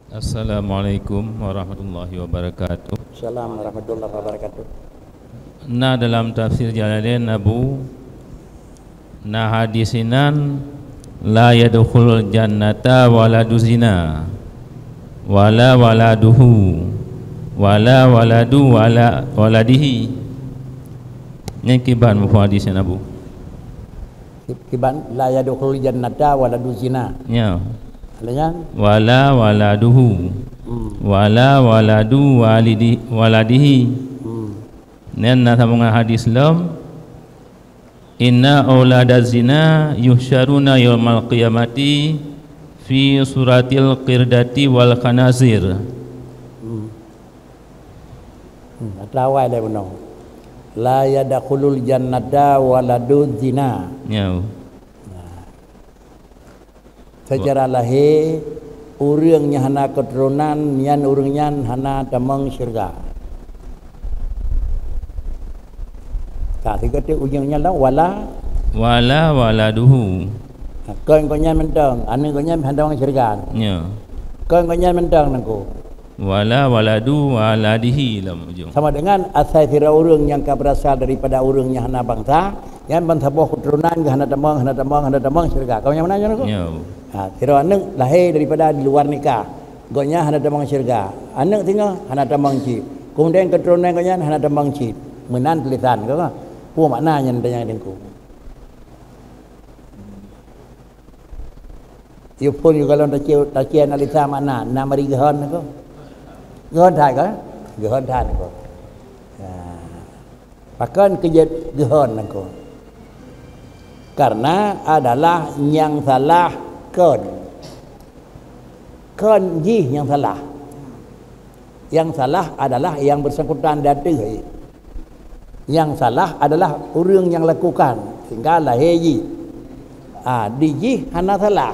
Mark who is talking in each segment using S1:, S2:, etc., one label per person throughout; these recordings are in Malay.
S1: Assalamualaikum warahmatullahi wabarakatuh.
S2: Assalamualaikum warahmatullahi wabarakatuh.
S1: Nah, dalam tafsir Jalalain Abu nah hadisinan la yadkhulul jannata waladu zina wala waladuhu wala waladu wala waladihi. Ini kiban mufhum hadisin Abu.
S2: Kiban la yadkhulul jannata waladu zina.
S1: Ya.
S2: Artinya
S1: Wala waladuhu wala waladu waladihi. Nan sambungan hadis lam inna auladaz zina yuhsyaruna yaumal qiyamati fi suratil qirdati wal khanazir.
S2: Lawai dah benar. La yadkhulul jannata waladu zina.
S1: Ya.
S2: Secara lahir urangnya hana keturunan yan urangnya hana tamang syurga. Tak tiga ujungnya lah wala
S1: waladuhu.
S2: Kau nya mentang, ane kau nya handang syurga.
S1: Ya.
S2: Kau nya mentang nangku.
S1: Wala waladu waladihi lam ujung.
S2: Sama dengan asal kira urang yang berasal daripada urangnya hana bangsa, yang bangsa boh keturunan ke hana tamang syurga. Kau yang mana nangku?
S1: Ya.
S2: Kira anak lahir daripada di luar nikah, gonya hana tamang syurga. Anak tinggal hana tamang cip. Kemudian keturunan gonya hana tamang cip. Menan tulisan kau kan? Pu maknanya yang dengku. Ia pun juga kalau tak cia analisa makna nama rigahon kau. Gahon thai kau? Gahon thai kau. Bahkan kerja gahon kau. Karena adalah yang salah kon yang salah. Yang salah adalah yang bersangkutan datu. Yang salah adalah orang yang lakukan sehingga lahir ji. Diji hana salah.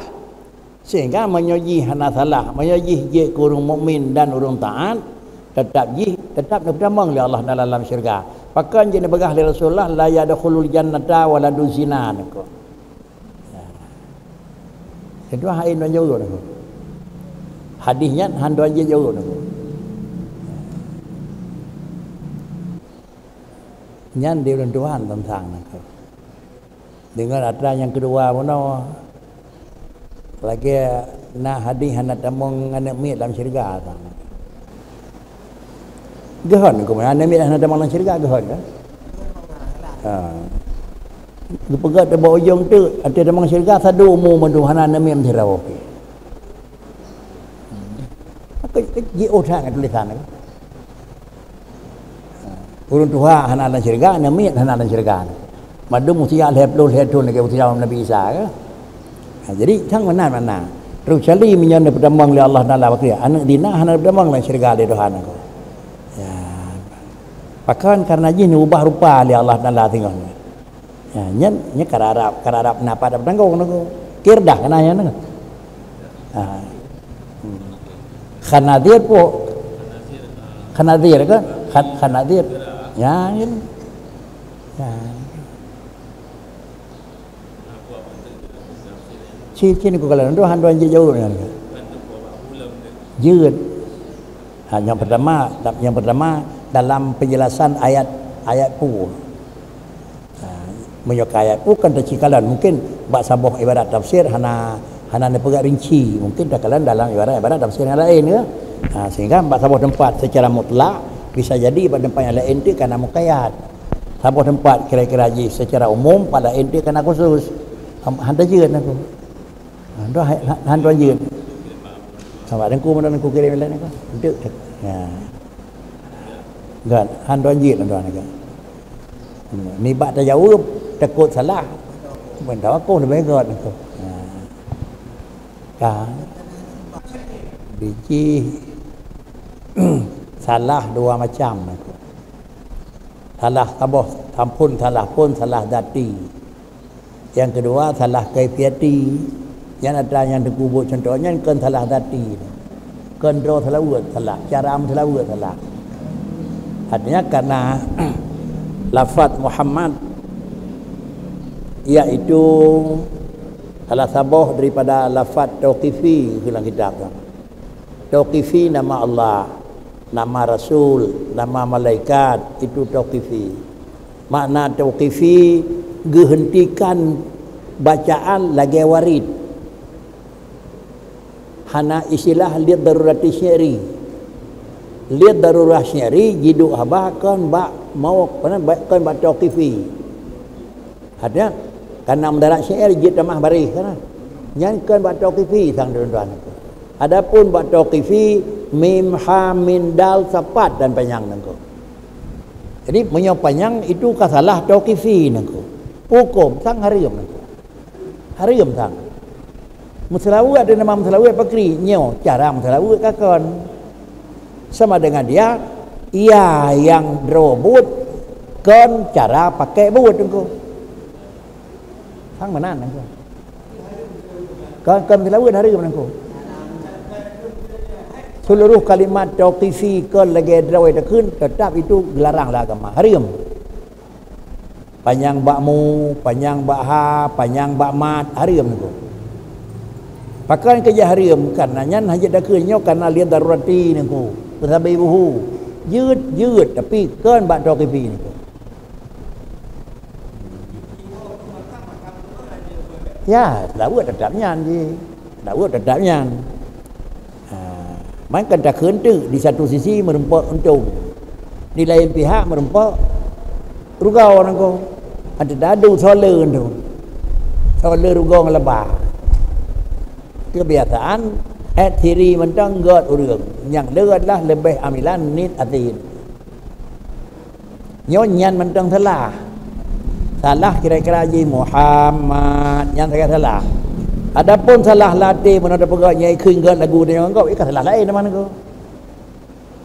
S2: Sehingga menyoji hana salah, menyoji je kurung mukmin dan urung taat tetap bertamang oleh Allah dalam syurga. Pakan je nebagah oleh Rasulullah la yadkhulul jannata waladu zina nako. Itu hain dan jauh nako. Hadisnya handuan je jauh nako. Nyan dia Tuhan tentang nako. Dengan aturan yang kedua mana lagi na hadis hana tamong anak mi dalam syurga ta. Gahon ko anak mi hana tamong dalam syurga gahon kan? Dipegat di bawah ujung tu ada tamong syurga sadu umum mendu hana anak mi amthirau. Apa ji otak tulisan kan? Urun tuha hana dalam syurga anak mi hana dalam syurga. Madu musia leblu ledun ke musia Nabi Isa kan? Jadiทั้งmana terus cari menyan berdamang oleh Allah Taala waktu anak dina hana berdamang oleh syurga di Tuhan aku. Ya. Bahkan karena jin ubah rupa oleh Allah Taala tengok. Ya, nya kararap napa ada pedangkong aku. Kirdah kenanya nang. Khanadir po. Khanadir kan? Khanadir. Ya, ini. Ya. Ciri ku kalau itu handuan jauh kan. Jud. Yang pertama dalam penjelasan ayat pu. Menyok ayat pu kan tercikalan mungkin bak saboh ibarat tafsir hana nepegak rinci mungkin takalan dalam ibarat tafsir yang lain ya. Sehingga bak saboh tempat secara mutlak bisa jadi pada tempat yang lain itu karena mukayat. Saboh tempat kira-kira secara umum pada ente karena khusus. Hantar jud aku. Handuan je. Sama dengan ku mana ku kirim lain aku. Dek. Ya. Kan handuan je handuan kan. Ni bak tak jawab takut salah. Benda aku lebih god aku. Kan. Biji salah dua macam aku. Salah tabah tampun salah pun salah dati. Yang kedua salah kaifiati. Yang ada yang dikubur contohnya kan salah dati. Kan draw salah word salah, cara am salah word salah. Artinya karena lafaz Muhammad iaitu salah sabuh daripada lafaz tauqifi dalam kitab. Tauqifi nama Allah, nama Rasul, nama malaikat, itu tauqifi. Makna tauqifi gehentikan bacaan lagi warid. Hana istilah liat darurati syari. Liat darurah syari jiduk habah kan bak mau kan bak tauqifi. Ada karena mendarat syair jid tamah barih kan. Nyankan bak tauqifi sang tuan-tuan. Adapun bak tauqifi mim ha min dal sapat dan panjang nangko. Jadi menyo panjang itu kasalah tauqifi nangko. Hukum sang harium nangko. Harium sang. Musalawu ada nama musalawu pakri nyo cara musalawu kakon. Sama dengan dia ia yang drobut kon cara pakai but nangko. Sang mana nangko. Kan musalawu harium nangko. Seluruh kalimat tauqifi ke lagi drawai tekun tetap itu gelaranglah agama harium. Panjang bakmu, panjang bakha, panjang bakmat harium itu. Pakai kerja harium karenanya hajat dakunnya karena lihat darurati niku. Bersabai buhu. Yud tapi kan bak tauqifi niku. Ya, dakwah tetapnya je. Dakwah tetapnya. Maka tak hentu di satu sisi merempak untung, di lain pihak merempak rugau orang ko. Ada dadu solar tu, solar rugau ngelebah. Kebiasaan tiri mentang god urang, yang adalah lebih amilan nit atin. Nyonyan mentang salah kira-kira je Muhammad yang saya salah. Adapun salah latih mana ada pegawai nyai keinggat lagu dia engkau ikan salah lain mana kau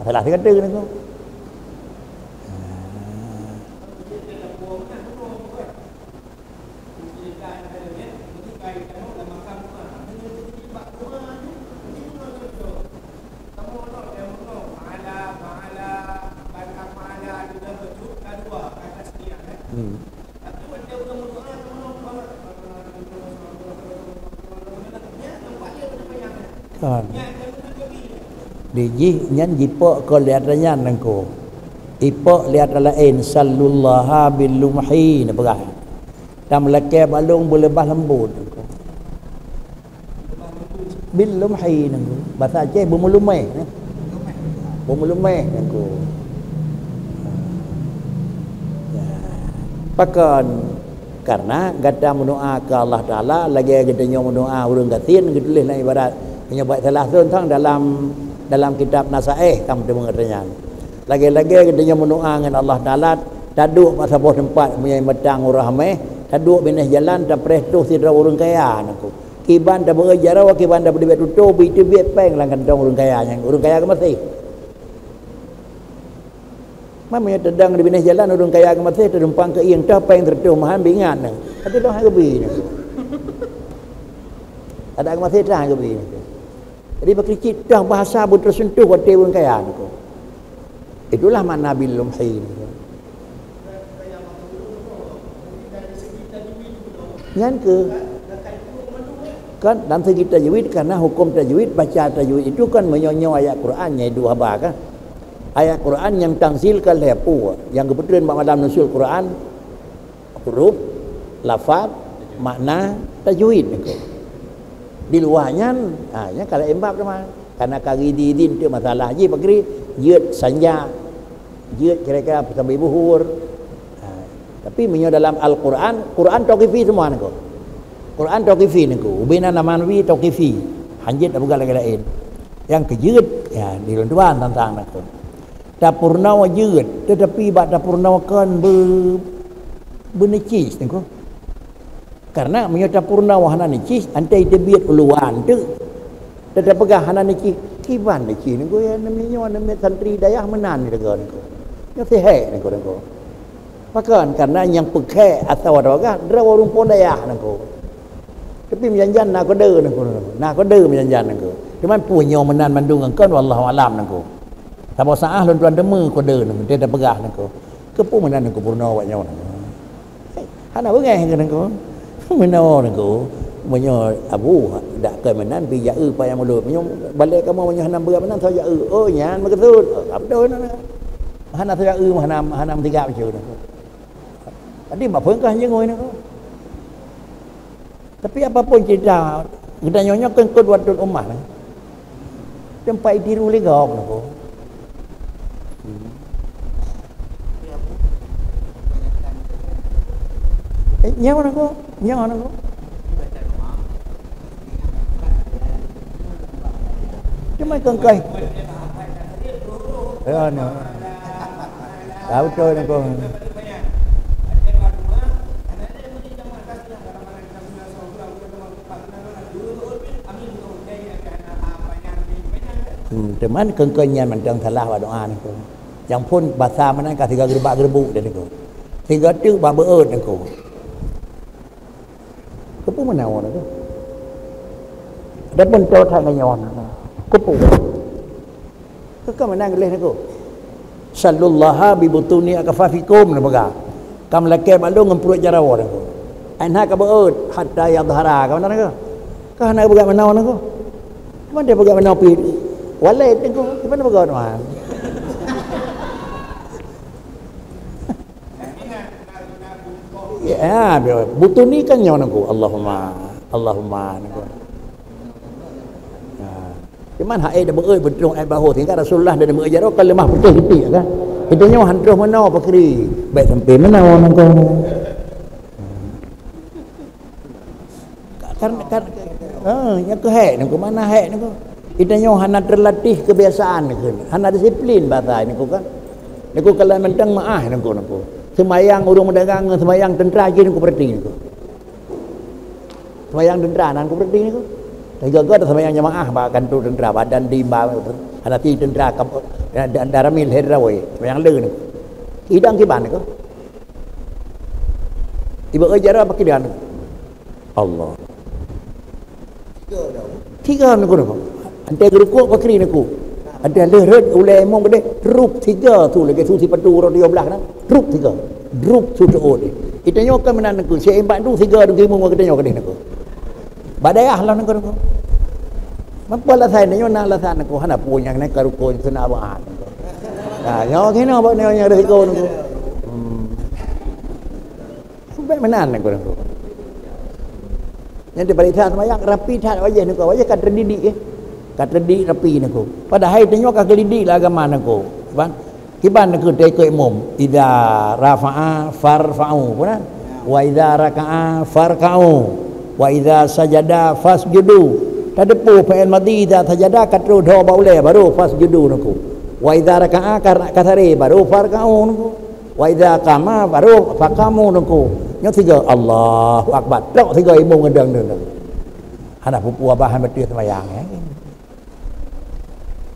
S2: salah dia kata kau kan diji nyan jipok ko lihat nyan nangko ipok lihat lain sallallahu bil lumhi na begah tam leke balung boleh lembut nangko bil lumhi nangko bahasa Aceh bumulumeh nangko ya pakan karena gada mendoa ke Allah Taala lagi gadanya mendoa urang gatin getulis na ibarat menyebut salah tentang dalam kitab Nasaih kamu dengar katanya. Lagi-lagi katanya mendoa dengan Allah Taala taduk masa bawah tempat punya medang urahmeh, taduk benih jalan tak presto sidra urang kaya naku. Kiban tak bekerja rawa kiban tak berdebet tutup itu biat peng langkan dong urang kaya yang urang kaya ke masih. Mamanya tedang di benih jalan urang kaya ke masih terdumpang ke iang tak peng tertutup mahan bingat nang. Tapi dong hai kebi naku. Ada ke masih dah kebi naku. Jadi berkecil dah bahasa pun tersentuh hati orang kaya ni. Itulah makna bil lumhi ni. Yang ke kan dalam segi tajwid karena hukum tajwid baca tajwid itu kan menyonyo ayat Quran nya dua bah kan. Ayat Quran yang tangsil ke lepu yang kebetulan dalam nusul Quran huruf, lafaz, makna tajwid ni. Di luarnya ya kalau embab teman karena kari didin tu masalah je pakri yud sanja yud kira-kira sampai buhur tapi menyo dalam Al-Quran Quran tauqifi semua niko Quran tauqifi niko ubina nama nabi tauqifi hanjit bukan lagi lain yang kejut ya di luar tentang niko dapurnawa yud tetapi bak dapurnawa kan bernecis niko karena menyata purna wahana nicis antai debiat uluan tu tetap pegah hana nicis kiban nicis ni ya namanya santri dayah menan ni degan ko ya sehe ni ko pakan karena yang pekhe atau ada draw rumpun dayah ni ko tapi menjanjan nak kode ni ko nak kode menjanjan ni ko cuman punya menan mandung kan wallahu alam ni ko sabah saah lon tuan demu kode ni tetap pegah ni ko kepu menan ni ko purna wa nyaw ni hana bengai ni ko menawar ko menyo abu dak ke menan pi ya pa yang mulut menyo balik kamu menyo hanam berat menan tho ya oh nyan maketut abdo na hanam tho ya hanam tiga macam tu tadi mak pengkah je ngoi nak tapi apapun cerita kita nyonya kan qudwatul ummah lah tempat tiru legok nak nyawa nak cuma kengkai no tahu tu nak teman kengkainya macam salah wa doa ni ko yang pun bahasa mana ka tiga gerbak-gerbuk dia ni ko tiga tu ba beut ni ko kepu mana orang tu ada pun tahu thang nyon kepu ke mana geleh ni ko sallallahu bi butuni akafafikum ni baga kam lake balu ngempurut jarawa ni ko anha ka beut hatta yadhara ka mana ko ka hana baga mana ni ko mana dia baga mana pi walai tu mana baga tuan ya butuh ni kan nyawa aku Allahumma aku cuman hak dah beul betul ai bahu tinggal Rasulullah dan mengajar kan lemah betul titik kan kita nyawa hantuh mana pakri baik sampai mana orang kau kan yang ke hak nak mana hak nak kita nyawa hana terlatih kebiasaan nak hana disiplin bahasa ni kan aku kalau mentang maah nak semayang urung mendagang semayang tentera je aku berarti ni ko semayang tentera nan aku berarti ni ko jaga semayang jemaah bahkan tu tentera badan di anati tentera daramil herawai semayang le ni idang kiban ko ibu ajar apa kidan Allah tiga ni ko ante gerukuk pakri ni ko ada lehret ulai mong gede rup tiga tu lagi tu si padu radio belah kan rup tiga drup tu tu ni itu nyokan menan aku si empat tu tiga tu mong gede nyokan aku badai ahlan aku mampu lah saya nyo nak lah sana aku hana punya nak karuko sana abang nyo kena apa nyo nya resiko aku sampai menan aku yang di balik sana yang rapi tak wajah aku wajah kan terdidik kata di rapi naku padahal tengok kak gelidi lah agama naku ban kiban naku teko imam idza rafa'a farfa'u kan wa idza raka'a farka'u wa idza sajada fasjudu tadepu fa'il madhi idza sajada katru do baule baru fasjudu naku wa idza raka'a kasari baru farka'u naku wa idza qama baru faqamu naku yang tiga Allahu akbar tok tiga imam ngedang tu hana pupu abahan betul sembahyang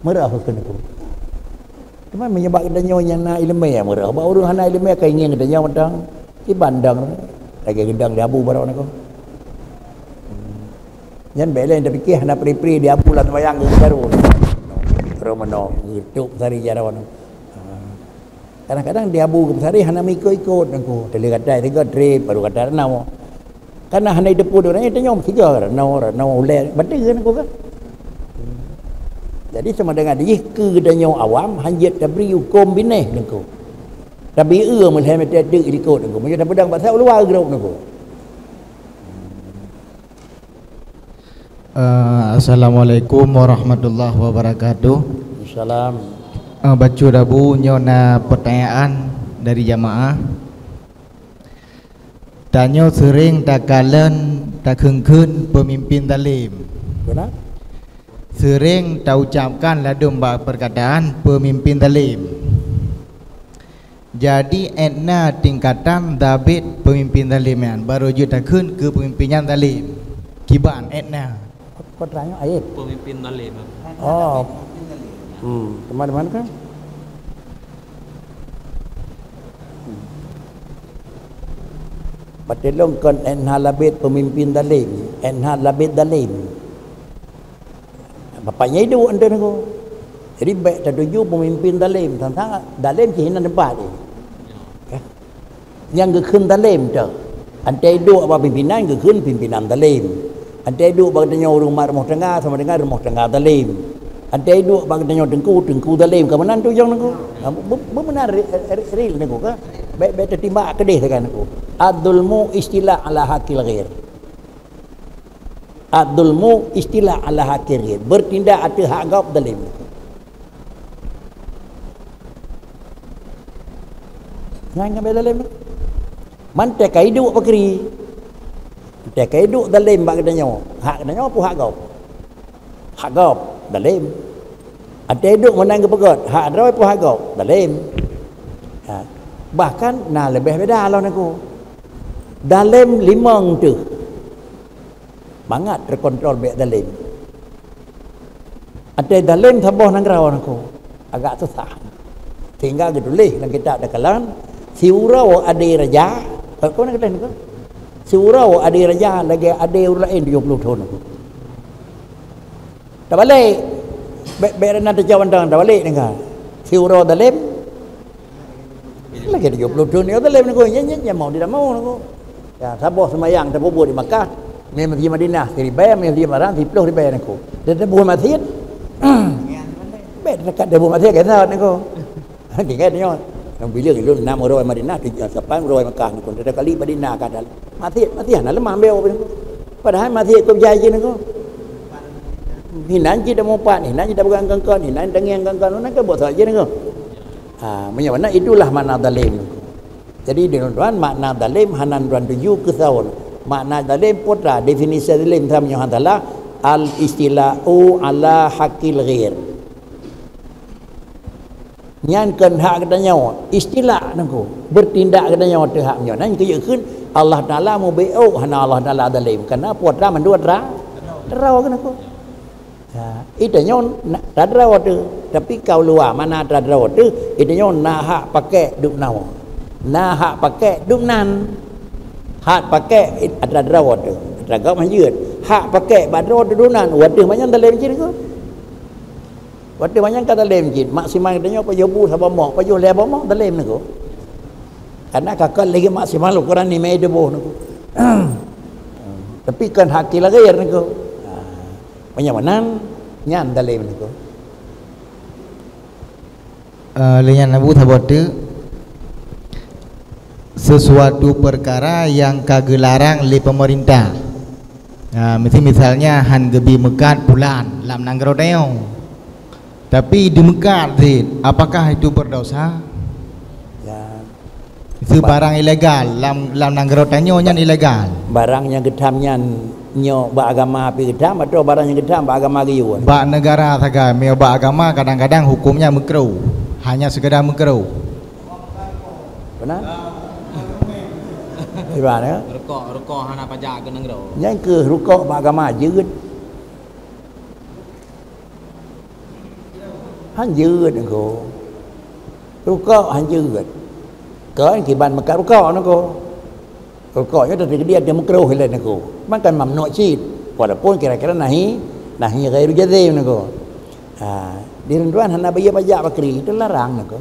S2: merah kena tu. Cuma menyebabkan dia yang nak ilmu ya merah. Baru orang nak ilmu kan ingin dia macam di bandang lagi gendang di abu barang nak. Yang bela yang terfikir hendak pri-pri di abu lah sembahyang ke baru. Romano hidup sari jarawan. Kadang-kadang di abu ke sari hendak ikut-ikut aku. Tadi kata tiga trip baru kata nau. Karena hendak depu dia orang tanya tiga nau ulai betul kan aku kan. Jadi sama dengan dia ke danyo awam hanjat tabri hukum bineh nengko. Tapi mulai mete dik ikut nengko. Macam pedang bahasa luar geruk nengko.
S3: Assalamualaikum warahmatullahi wabarakatuh.
S2: Assalam.
S3: Baca dabu nyona pertanyaan dari jamaah. Tanya sering tak kalen tak kengkun pemimpin talim.
S2: Benar?
S3: Sering tak ucapkan ladum perkataan pemimpin talim. Jadi etna tingkatan dabit pemimpin taliman baru je takun ke pemimpinan talim. Kiban etna.
S2: Kau tanya ayat
S1: pemimpin talim.
S2: Oh. Teman-teman kan? Batilongkan enha labit pemimpin talim, enha labit talim. Bapaknya itu anda nak. Jadi baik tertuju pemimpin talim tentang talim kehina tempat ni. Yang gekun talim tu. Anda itu apa pimpinan gekun pimpinan talim. Antai duduk bagdanya rumah tengah sama dengan rumah tengah dalim. Antai duduk bagdanya tengku dalim. Kemenan tu yang aku. Benar real aku kan. Baik tertimbak kedih kan aku. Ad-dulmu istilah ala hakil ghair. Ad-dulmu istilah ala hakil ghair. Bertindak atas hak ghaib dalim. Jangan ambil dalim. Mantai kaiduk pakri. Mantai kaiduk dalim bak katanya. Hak katanya apa hak ghaib? Hak ghaib dalim. Ada hidup menang ke pegot. Hak draw apa hak ghaib? Dalim. Ha. Bahkan lebih beda lah aku. Dalim limang tu. Bangat terkontrol baik dalim. Ada dalim sabah nang raw aku. Agak susah. Sehingga ditulis dalam kitab dakalan siurau adi raja. Kau nak kata ni ko? Siurau adi raja lagi adi orang lain 70 tahun aku. Tak balik. Baik nak terjawab tang tak balik dengar. Siurau dalim lagi 70 tahun ni dalim aku nyanyi mau tidak mau aku. Ya, sabah semayang terbubuh di Makkah. Memang di Madinah, di Bayam, di Maran, di Pluh di Bayam aku. Dia terbubuh masjid. Baik dekat terbubuh masjid kata aku. Tinggal dia. Yang bila itu 6 orang Madinah, 8 orang Makkah ni pun. Dia kali Madinah kata. Masjid nak lemah ambil aku. Padahal masjid aku berjaya aku. Hinan je dah mumpat, hinan je dah pegang kangkang, hinan tengiang kangkang, nak buat saja aku. Menyabana itulah makna dalim. Jadi tuan makna dalim hanan tuan tuju kesawon. Makna dalim putra definisi dalim sama yang adalah al istila'u ala hakil ghair. Nyankan hak katanya istilah nangku bertindak katanya tu hak nyo nan kaya keun Allah Taala mau beo hana Allah Taala dalim karena putra mandua terau kan aku. Itu nyon tadraw tu tapi kau luar mana tadraw tu itu nyon nah hak pakai duk naw nah hak pakai duk nan hak pakai tadraw tu tadraw manjut hak pakai badro tu dunan waduh banyak dalam cin ko waduh banyak kata dalam cin maksimal katanya apa jobu sama mak apa jo le apa mak dalam ni ko karena kakak lagi maksimal ukuran ni mai deboh ni ko tapi kan hak lagi ni ko penyamanan nyan dalam ni ko
S3: lenyan Abu Thabatu sesuatu perkara yang kagelarang oleh pemerintah. Misalnya han gebi mekat bulan lam nanggro deo. Tapi di mekat apakah itu berdosa?
S2: Ya.
S3: Itu barang ilegal lam nanggro tanyo nyan ilegal.
S2: Barang yang gedam nyan nyo ba agama api gedam atau barang yang gedam ba agama giu.
S3: Ba negara saga meo ba agama kadang-kadang hukumnya makruh. Hanya sekedar makruh.
S2: Benar? Gimana?
S1: Rokok hana pajak ke negara.
S2: Yang ke rokok agamaยืด Hanยืดko. Rokok hanยืด. Có anh kỳ bàn mà cả rokok nó ko. Rokoknya dari dia makruh hilan ko. Man kan mamnu cid. Walaupun kira-kira nahi ghairu jazim ko. Di renduan hana bayar pajak bakri itu larang ko.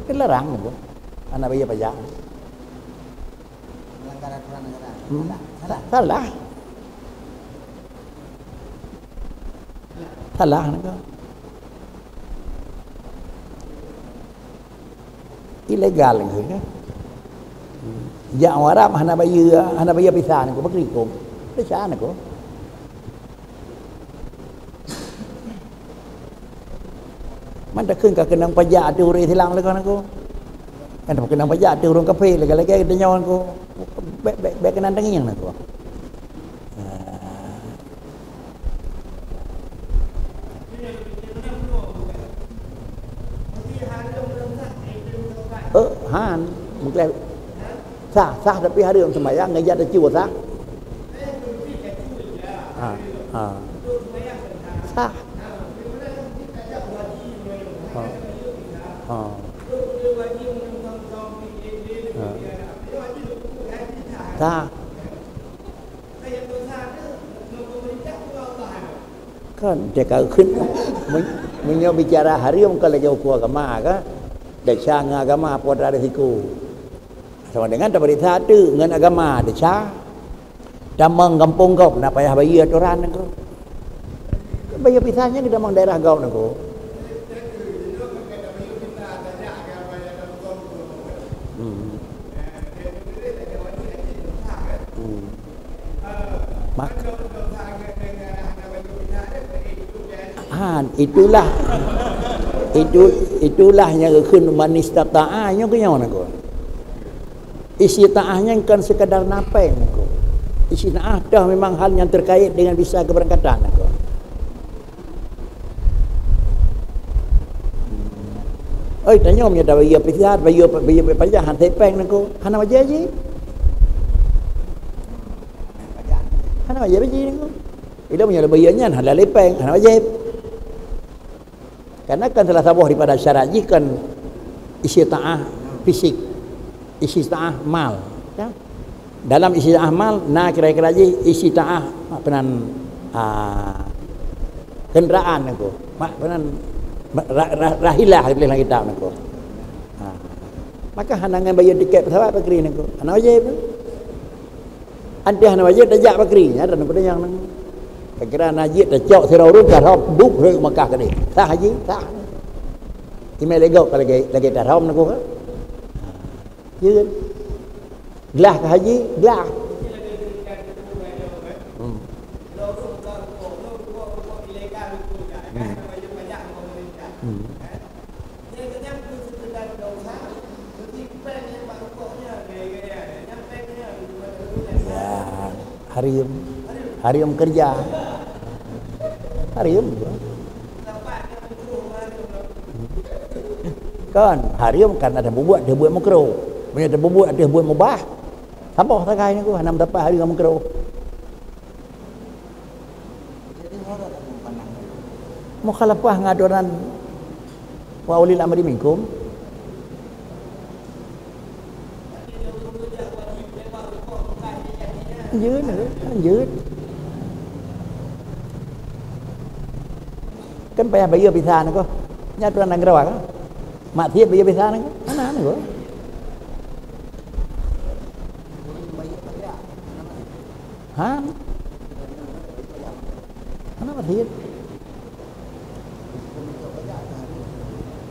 S2: Itu larang ko. Hana bayar pajak. Salah ko. Ilegal ko kan. Yang Arab hana bayar pisah ko bakri ko. Pisah ko. Man tak kena kenang pajak tu urang hilang lah kan aku. Kan tak kenang pajak tu urang kafe lagi dia nyawan aku. Baik kenang tengiang aku. Han mungkin sah tapi hari yang sembahyang ngajak ada cium sah. Sah. Kan dia kau khun menyo bicara hari yang kalau jauh ku agama kan desha agama putra resiko sama dengan tak berita tu dengan agama desha damang kampung kau nak payah bayar aturan kau. Bayar pisahnya di damang daerah kau nak kau. Itulah yang akan manistataahnya ke yang nak. Istitaahnya kan sekadar napeng nak. Istitaah dah memang hal yang terkait dengan visa keberangkatan nak. Oi tanya punya dah bayar visa, bayar pajak han tepeng nak. Hana wajib je. Hana wajib je nak. Bila punya bayarnya halal lepeng, hana wajib. Karena kan telah sabuh daripada syarat ji kan istitaah fisik, istitaah mal, ya? Dalam istitaah mal na kira-kira ji istitaah penan kenderaan aku, penan rahilah dalam kitab aku. Maka hanangan bayar tiket pesawat bakri aku, hana wajib. Ante hana wajib tajak bakri, ya dan pada yang kira najib tercok serorun tarham duk ke Mekah ke dia. Sah haji, sah. Email lego lagi tarham nak ke? Ya. Gelah ke haji, gelah. Ya, Harium kerja. Harium kan harium kan ada buat dia buat makro. Punya ada buat dia buat mubah. Sabah takai ni aku hanam dapat hari dengan makro. Mukhalafah ngadoran wa ulil amri minkum. Lanjut. Kan payah bayar visa ni ko. Nya tuan nang gerawak. Mak tiap bayar visa ni ko. Mana ni ko? Ha? Mana tiap?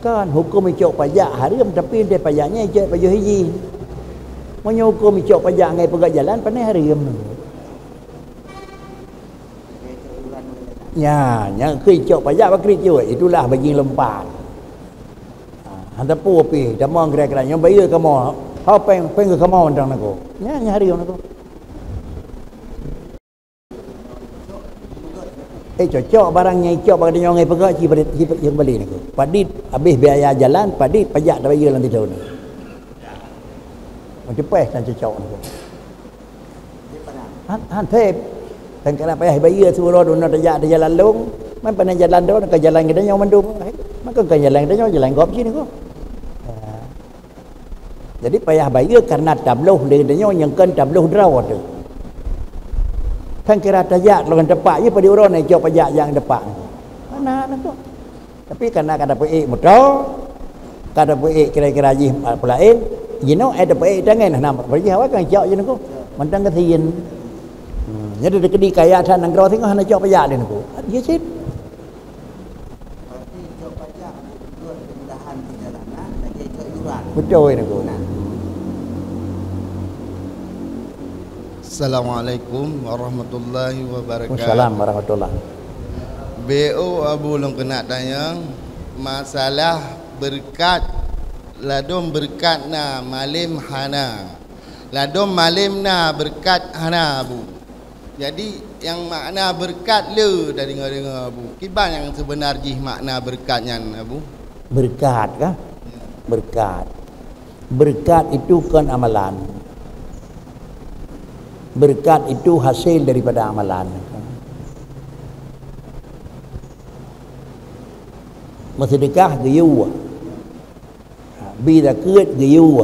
S2: Kan hukum icok pajak haram tapi dia pajaknya icok pajak haji. Mau hukum icok pajak ngai pegat jalan pandai haram. Ya, yang icok pajak bakri cuy, itulah bagi lempar. Hantar pu api, damang kira-kira yang bayar kamu, hau peng ke kamu undang aku. Ya, haram aku. Cocok barangnya icok bagi dia ngai pegat yang beli aku. Padit habis biaya jalan, padit pajak dah bayar nanti tahun. Macam peh kan cocok aku. Tep kan kena payah bayar suruh dona tajak di jalan long, man pandai jalan dah ke jalan kita yang mandum. Maka ke jalan kita jalan gop sini ko. Jadi payah bayar karena tabloh dia yang kan tabloh draw tu. Kan kira tajak lawan tepak je pada orang nak jawab pajak yang depan. Mana tu? Tapi karena kada PE motor, kada PE kira-kira ji pelain, ada PE tangan nama. Bagi awak kan jawab je nako. Mentang kesian. Jadi dekat di kaya tan nang tengok hana jawab pajak dia nako. Ya cip.
S4: Berarti jawab pajak buat kemudahan perjalanan lagi ke iuran.
S2: Betul nako.
S4: Assalamualaikum warahmatullahi wabarakatuh.
S2: Waalaikumsalam warahmatullahi.
S4: BO Abu Long kena tanya masalah berkat ladom berkat na malim hana. Ladom malim na berkat hana Abu. Jadi yang makna berkat le dari dengar Abu. Kiban yang sebenarnya makna berkatnya Abu?
S2: Berkat kah? Berkat. Berkat itu kan amalan. Berkat itu hasil daripada amalan. Bersedekah gayuh. Bila kuat gayuh.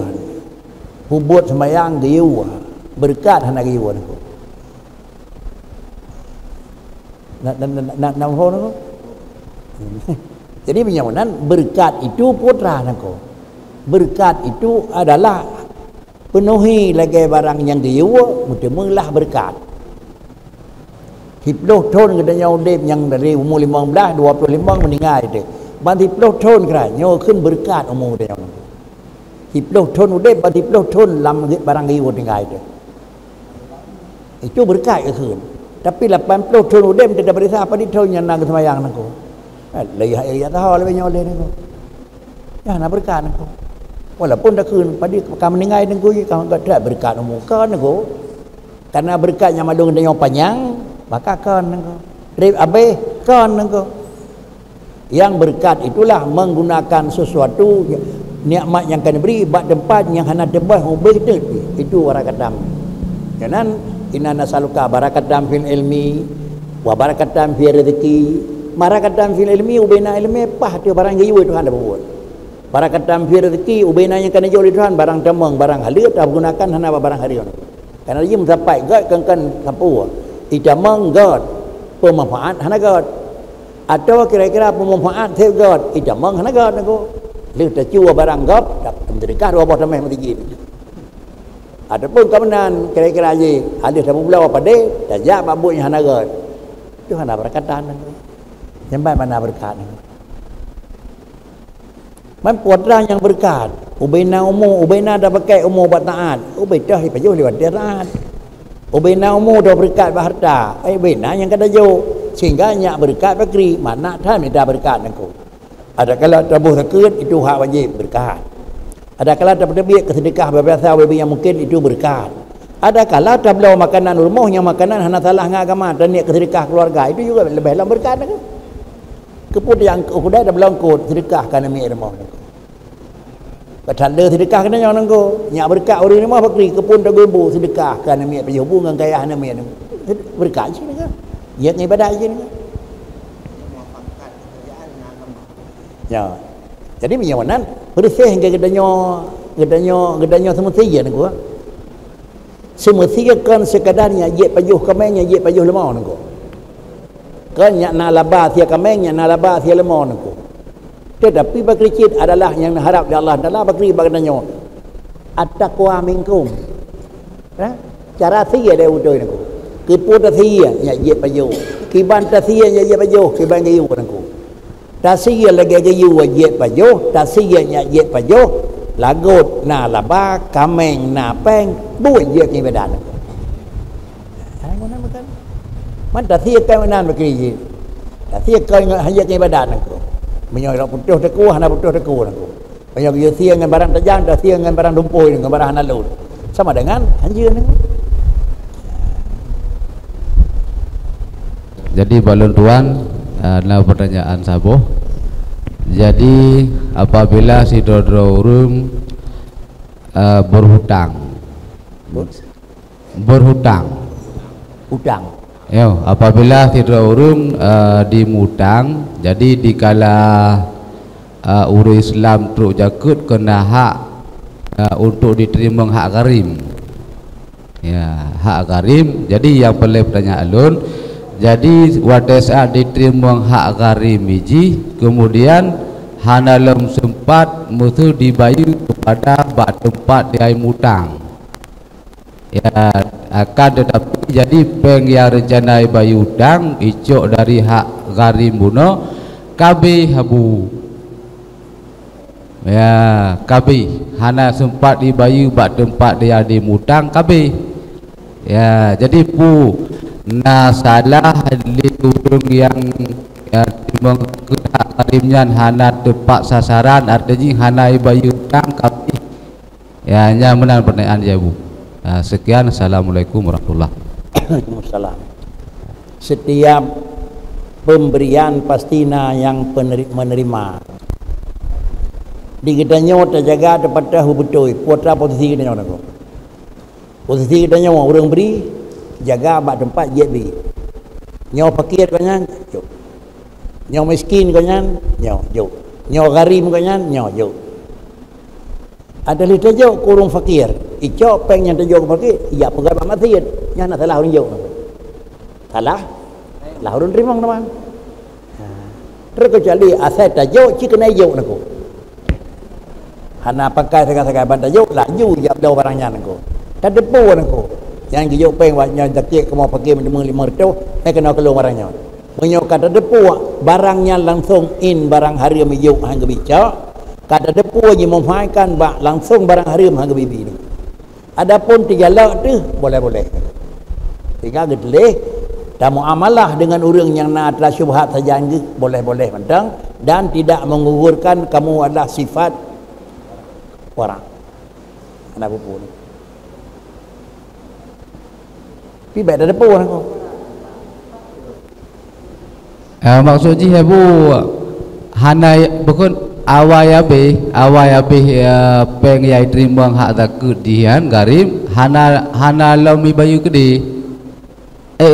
S2: Hubut sembahyang gayuh. Berkat hana gayuh aku. Nak hon aku. Jadi penyamunan berkat itu putra aku. Berkat itu adalah penuhi lagi barang yang dia mudah-mudahlah berkat. 10 tahun katanya udip yang dari umur 15, 25 meninggal itu. Ban 10 tahun keranaขึ้น berkat umur dia. 10 tahun udip, ban 10 tahun lam barang giu tinggal itu. Itu berkat keขึ้น. Tapi 80 tahun udip tidak berisa apa di tahun yang nak sembahyang nangku. Lihat ya tahu lebih nyoleh nangku. Ya nak berkat nangku. Walaupun dahขึ้นpada kamu meninggal nangku, kamu tak berkat umur kan nangku. Karena berkatnya malu dengan panjang, maka kan nangku. Rib abe kan nangku. Yang berkat itulah menggunakan sesuatu nikmat yang akan diberi bak tempat yang hana tebah ubah itu barakatam. Jangan inna nasaluka barakatam fil ilmi wa barakatam fi rezeki. Barakatam fil ilmi ubena ilmi pah dia barang giyu itu hana buat. Barakatam fi rezeki ubena yang kena jual Tuhan barang temang barang halal tak gunakan hana barang harian. Karena dia mencapai gad kan sapu. Idamang gad pemanfaat hana gad. Atau kira-kira pemanfaat theo gad idamang hana gad nako. Lu tak jual barang gad tak menderikah dua bawah tamai mati gini. Adapun kemenan kira-kira aje ada sama belau pada tajak babuknya hana gad. Itu hana berkatan nako. Sampai mana berkat nako. Man putra yang berkat, ubena umur, ubena dah pakai umur buat taat, ubena hi payuh lewat dia taat. Ubena umur dah berkat harta, ubena yang kata jo, sehingga nyak berkat bakri, manaท่านdah berkat nangku. Ada kala tabuh zakat itu hak wajib berkat. Ada kala terbiak kesedekah beberapa yang mungkin itu berkat. Ada kala tablau makanan rumah yang makanan hana salah dengan agama dan niat kesedekah keluarga itu juga lebih dalam berkat nangku. Keput yang kudai dah belangkut sedekah kerana milik rumah nangku. Bertanda sedekah kena yang nangku. Nyak berkat orang rumah bakri kepun tak gumbu sedekah kerana milik payah hubungan kaya hana milik nangku. Berkat je nangku. Ya ibadah je nangku. Ya. Jadi macam mana? Bersih hingga gedanya semestinya nangku. Semestinya kan sekadarnya ye payuh kamenya ye payuh lemah nangku. Kan nyak na laba sia kameng nyak na laba sia lemah nangku. Tetapi bakri cid adalah yang harap di Allah Taala bakri bagainya at-taqwa minkum. Cara sia dia udoi nangku. Keputa sia nyak ye payuh. Kiban ta sia nyak ye payuh, kiban gayu nangku. Ta sia lagi gayu ye payuh, ta sia nyak ye payuh, lagot na laba kameng na peng buat ye ke badan nangku. Mana makan? Man ta sia kai manan bakri je. Ta sia kai hanya ke badan nangku. Menyok putuh teku hana putuh teku nangku. Menyok ye sia dengan barang tajam, ta sia dengan barang dumpoi dengan barang hana lut. Sama dengan hanja nangku.
S5: Jadi balon tuan adalah pertanyaan saboh. Jadi apabila si dodrorum berhutang
S2: Hutang.
S5: Yo, apabila si dodrorum dimutang, jadi dikala urus Islam truk jakut kena hak untuk diterima hak karim. Ya, hak karim. Jadi yang paling pertanyaan alun. Jadi pada saat diterima hak karim biji, kemudian hanalem sempat mutu dibayu kepada bak tempat dia mutang. Ya, akan tetapi jadi bank yang rencana bayu hutang icok dari hak karim buno kabe habu. Ya, kabe hana sempat dibayu bak tempat dia dimutang kabe. Ya, jadi pu na salah ditudung yang mengkena karimnya hana tepat sasaran artinya hana bayu tangkap ya hanya menang pertanyaan ya Bu. Sekian, assalamualaikum warahmatullahi
S2: Waalaikumsalam. Setiap pemberian pastinya yang menerima di gedanya terjaga daripada hubutoi putra posisi gedanya nako posisi gedanya orang beri jaga abad tempat je bi. Nyaw fakir kanyan, jo. Nyaw miskin kanyan, nyaw jo. Nyaw garim kanyan, nyaw jo. Ada li tajo kurung fakir. Ico peng yang tajo fakir, iya pegat mamat sieun. Nya nak salah urang jo. Salah? Lah urang rimang teman. Terus kecuali asal tajo cikena jo nako. Hana pakai segala-segala ban tajo, laju ya belau barangnya nako. Kadepu nako. yang gijuk peng waknya zakik kau mau pakai menemu 500 kena keluar barangnya menyo kata depu barangnya langsung in barang harim yuk hang bica kata depu je memfaikan bak langsung barang harim hang bibi ni adapun tiga lak tu boleh-boleh tiga gedleh dan muamalah dengan orang yang nak adalah syubhat saja boleh-boleh mentang dan tidak mengugurkan kamu adalah sifat orang anak pupu ni pi baik dah depu orang kau
S5: maksud ji bu hanai bukan awai abe peng yai terima hak takut dian garim hana lomi bayu gede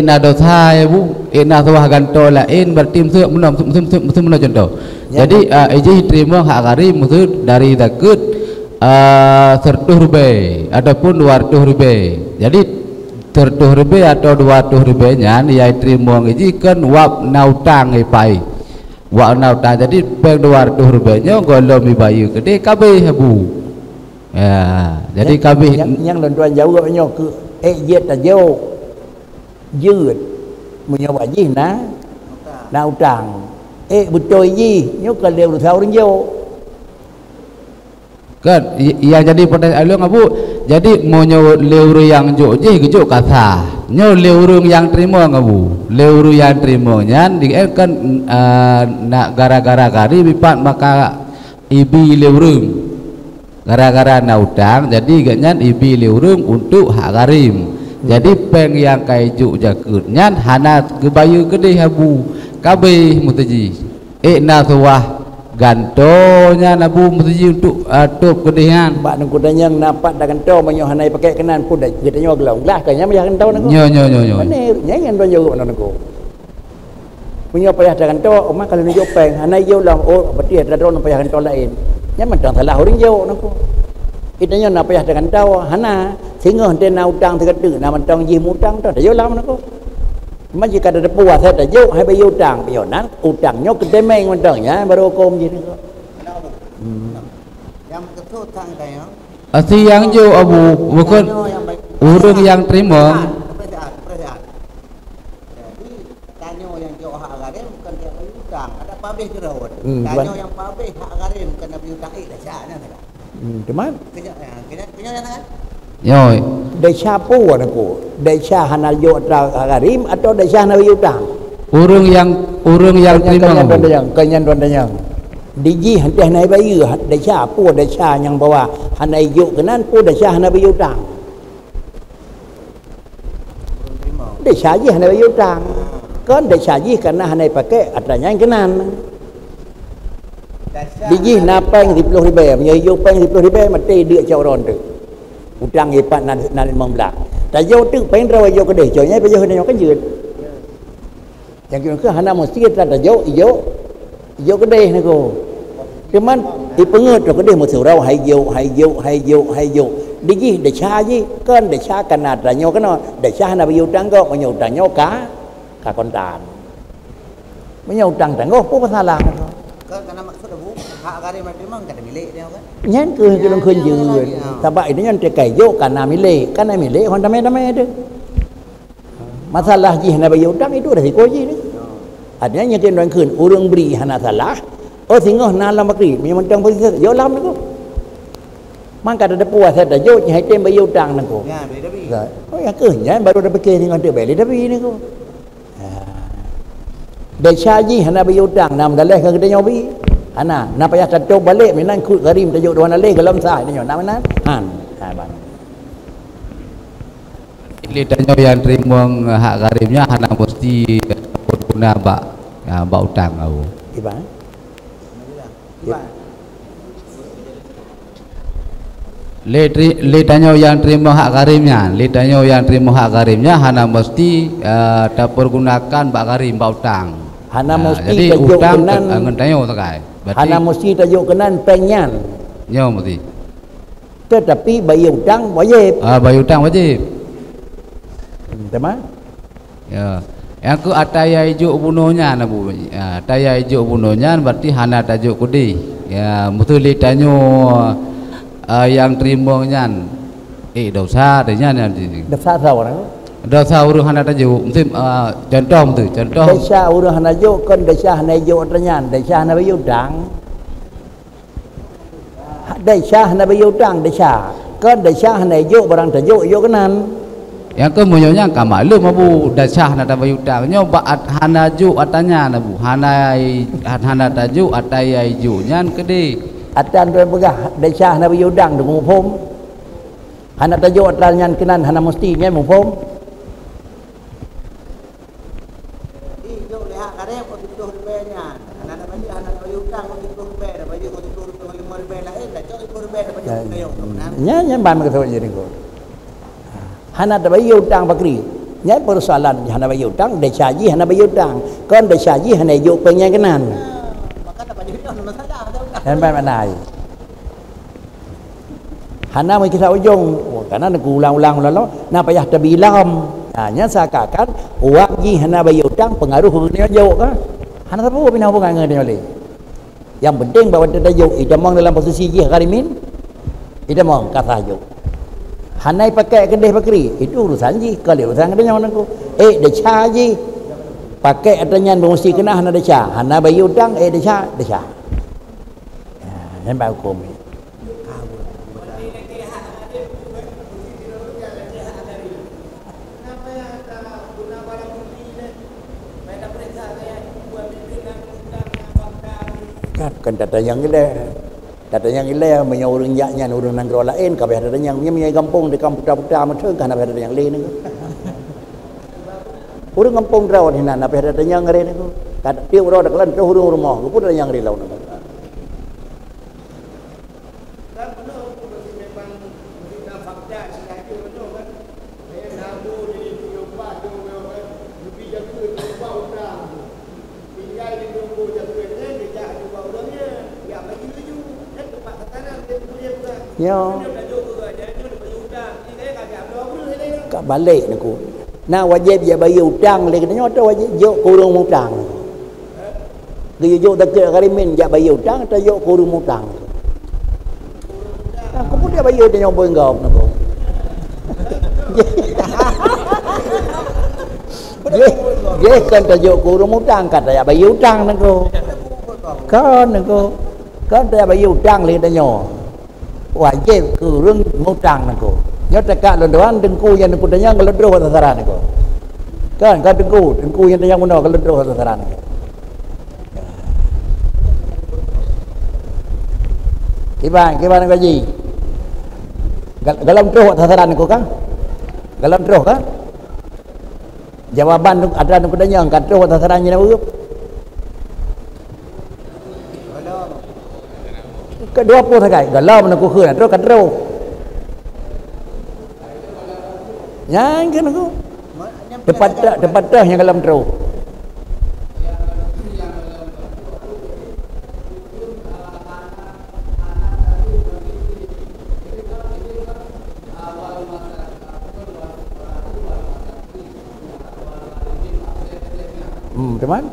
S5: na do thai bu na sawah ganto la bertim su menom menom contoh jadi eji terima hak garim maksud dari takut 100 rupiah ataupun 200 rupiah jadi 100 rupiah atau 200 rupiahnya yai terima eji kan wap nautang pai wap nautang jadi peng 200 rupiahnya kalau mi bayu gede kabeh bu ya jadi kabeh
S2: yang tuan jauh nyo ke yet ta jauh dยืด menyo baji na utang betul ji nyo ke leu thau ring jauh
S5: kan yang jadi pertanyaan lu ngabu jadi mau nyo leuru yang jo je gejo kata nyo leuru yang terima ngabu leuru yang terima nyan di kan nak gara-gara kari bipat maka ibi leuru gara-gara na utang jadi ganyan ibi leuru untuk hak garim jadi peng yang kaiju jakut nyan hana kebayu gede habu kabeh mutaji na tuah gantonya nabu mesti untuk tup kedehan
S2: bak nang kudanya napak dah ganto banyak hanai pakai kenan pun dah getanya gelong lah kayaknya maya ganto nang
S5: nyo
S2: mana nyanyian banyak nang nang punya payah dah ganto mak kalau nunjuk peng hanai yo lang oh berarti ada orang payah ganto lain nya mentang salah orang yo nang ko itanya nak payah dah ganto hana sehingga hente na utang tegede na mentang ji mutang dah yo lam nang ko macam kata depu saya dah jauh hai bayu utang pionan utangnya gede meng mentangnya baru hukum je ni
S3: yang kesut tang tayo
S5: asi yang jo abu bukan orang yang terima
S3: perasaan jadi tanyo yang jo hak garim bukan dia bayu utang ada pabeh jerawat tanyo yang pabeh hak garim kena bayu utang dah syana dah
S2: teman
S3: kena yang kan
S5: yo
S2: desha pu anakku desha hana yo garim atau desha hana bayu utang
S5: orang yang terima
S2: kenyan yang diji hante hana bayu desha pu desha yang bawa hana yo kenan pu desha hana bayu utang desha ji hana bayu utang kan desha ji karena hana pakai adanya yang kenan diji na peng 10 ribu menyo peng 10 ribu mati dia cawron tu utang ipat na 15 ta yo tu pen rawa yo kedeh jonya pe yo hanya kanยืด yang kira hana mesti ta yo kedeh ni ko cuman di pengut to kedeh mesti rawa hai yo diji de cha ji kan de cha kanat ra nyo kan de cha hana yo utang ko menyo utang nyo ka kontan menyo utang tang ko apa salah
S3: kan karena maksud abu hak garim memang kada milik dia kan
S2: nyan ke kelong kunjur sebab itu nyan tekai yo kana milik hon damai tu masalah ji hana bayu utang itu dah risiko ji ni adanya nyakin orang kun urang beri hana salah singgoh na lam bakri memang tang posisi yo lam tu man kada ada puas ada yo hai tem bayu utang nang ko
S3: ya beli tapi
S2: ya ke nyan baru dah pakai dengan tu beli tapi ni ko desha ji hana bayu utang nam daleh ke kedanya bi hana na payah tato balik minan kut garim tajuk dua naleh dalam sah ni nak mana ban
S5: ini tanya yang terima hak garimnya hana mesti guna bak utang kau
S2: iban
S5: le tanya yang terima hak garimnya hana mesti terpergunakan bak garim bak utang
S2: hana mesti
S5: jadi
S2: tajuk
S5: utang
S2: kenan
S5: ngentanyo takai
S2: hana mesti tajuk kenan penyan
S5: nyo mesti
S2: tetapi bayu utang wajib
S5: bayu utang wajib
S2: teman
S5: ya yang ke ataya ijuk bunuhnya nabu ataya ijuk bunuhnya berarti hana tajuk kudi ya betul le tanyo yang terima nyan dosa adanya nanti.
S2: Dosa tahu orang.
S5: Dosa urang hana tajuk. Mesti contoh tu, contoh.
S2: Dosa urang hana jo kan dosa hana jo ternyang, dosa hana bayudang. Dosa hana bayudang dosa. Kan dosa hana jo barang tajuk jo kenan.
S5: Yang kemudiannya kamalum abu dasah nada bayutang nyo ba hana ju atanya nabu hana taju ataya ju nyan kede
S2: atan tu begah dasah hana bayudang dengan mufum. Hana tajuk atanya kenan hana mesti nya mufum.
S3: Jo leha karep untuk rupanya. Hana baju hana bayutang untuk rupiah, baju untuk rupiah 5 rupiah lain dah cok 5 rupiah baju kayo.
S2: Nya ban begitu jadi ko. Hana ada bayi utang bakri. Nya persoalan hana bayi utang, desa ji hana bayi utang. Kon desa ji hana jo pengen kenan.
S3: Maka dapat dia masalah ada.
S2: Dan ban manai. Hana mai kisah ujung, karena aku ulang-ulang na payah tabilam. Nya sakakan uang ji hana bayi utang pengaruh ke jo ka. Hana tahu pina hubungan dengan dia. Yang penting bahawa dia jo idamang dalam posisi ji karimin. Idamang kata jo. Hanai pakai kedai bakri itu urusan ji kalau urusan kedai orang aku deca ji pakai adanya mesti kena hana deca hana bayi utang deca dan baru hukum kan data yang datanya gila punya orang jaknya orang negara lain kabeh datanya punya kampung di kampung-kampung macam kan kabeh datanya lain ni orang kampung rawat hina kabeh datanya ngare ni kat dia orang dak lan tu rumah pun datanya ngare lawan yo kak balik aku na wajib dia bayar hutang lagi tanya tu wajib jo kurung hutang dia jo tak karimin dia bayar hutang atau jo kurung hutang aku pun dia bayar dia nyoba engkau aku dia kan tajuk kurung hutang kata ya bayar hutang aku kan dia bayar hutang lagi tanya wajib kurung hutang aku. Nyata tekak londoan dengku yang dengku tanya ngeledroh sasaran aku. Kan dengku yang tanya mana ngeledroh sasaran aku. Gimana gaji? Galam droh sasaran aku kan? Galam droh kan? Jawaban ada dengku tanya kan droh sasarannya nak urut. Kedua pun sakai galau nak kuhur terus kadro yang kan aku depan dah yang dalam terus teman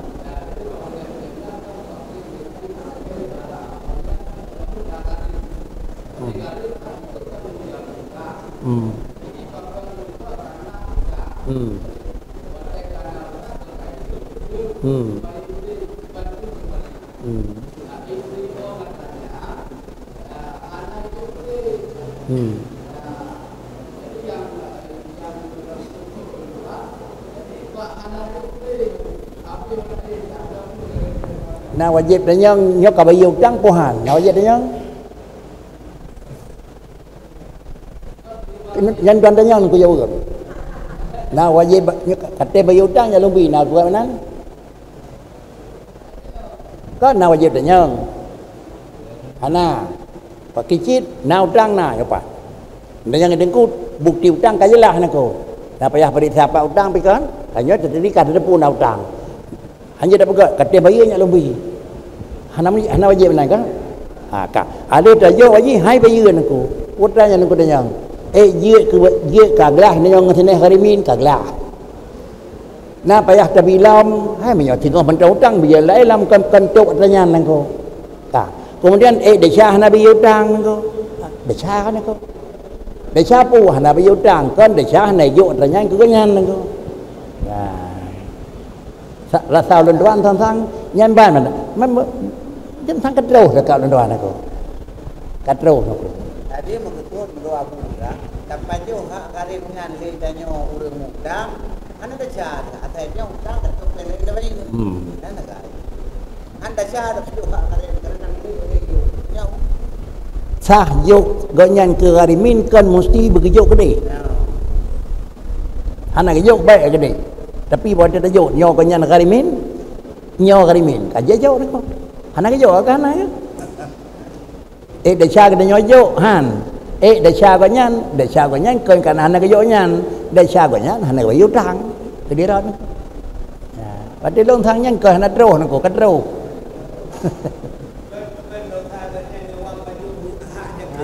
S2: Nah wajib dia yang nyok kabayu hutang pohan. Nah wajib dia yang tuan tanya aku jawab. Nah wajib kata bayu hutang ya lebih nah buat mana? Kan nah wajib dia ana pakicit nah hutang nah apa? Dan yang dengku bukti hutang kajelah nako. Nah payah beri siapa hutang pikan? Hanya terjadi kada pun nah hutang. Hanya dah pegang kata bayi nya lebih. Hana wajib mana kan? Kak. Ada tajuk wajib hai bayi aku. Putranya aku tanya. Ye kaglah ni yang sini harimin kaglah. Nah payah tabilam hai menyo tinggal mentau hutang biar lain kan tok tanya aku. Kak. Kemudian desa hana bayi hutang aku. Desa kan aku. Desha pu hana bayutang kan desha hana yo tanya ku nyan nang. Ya. Rasa lon doan sang nyan ban man jen sang kadro dekat lon doan aku. Kadro aku.
S3: Tadi mengikut mendoa muda, dapat juga kali dengan lidahnya urang muda, anda baca, asalnya muda ketuk pelek lebih. Anda kali. Anda baca juga kali dengan lidahnya.
S2: Sah yuk ganyan ke Karimin kan mesti bergejok gede. Anak gejok baik gede. Tapi pada dah jok nyo ganyan Karimin, nyo Karimin. Kaje jok nak. Anak gejok kan anak. Dah cha kena nyo jok han. Dah cha ganyan kan kan anak gejok nyan. Dah cha ganyan anak bayu tang. Jadi rat. Ya, pada long thang nyan ke anak terus nak ko terus.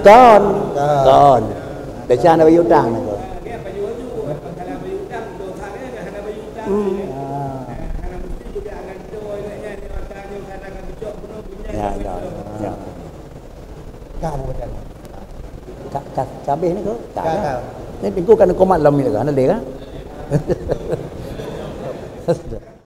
S2: Con để cha nó yêu tràng này rồi cabai ini kok ini tinggal kan komat lam ini kan ada deh kan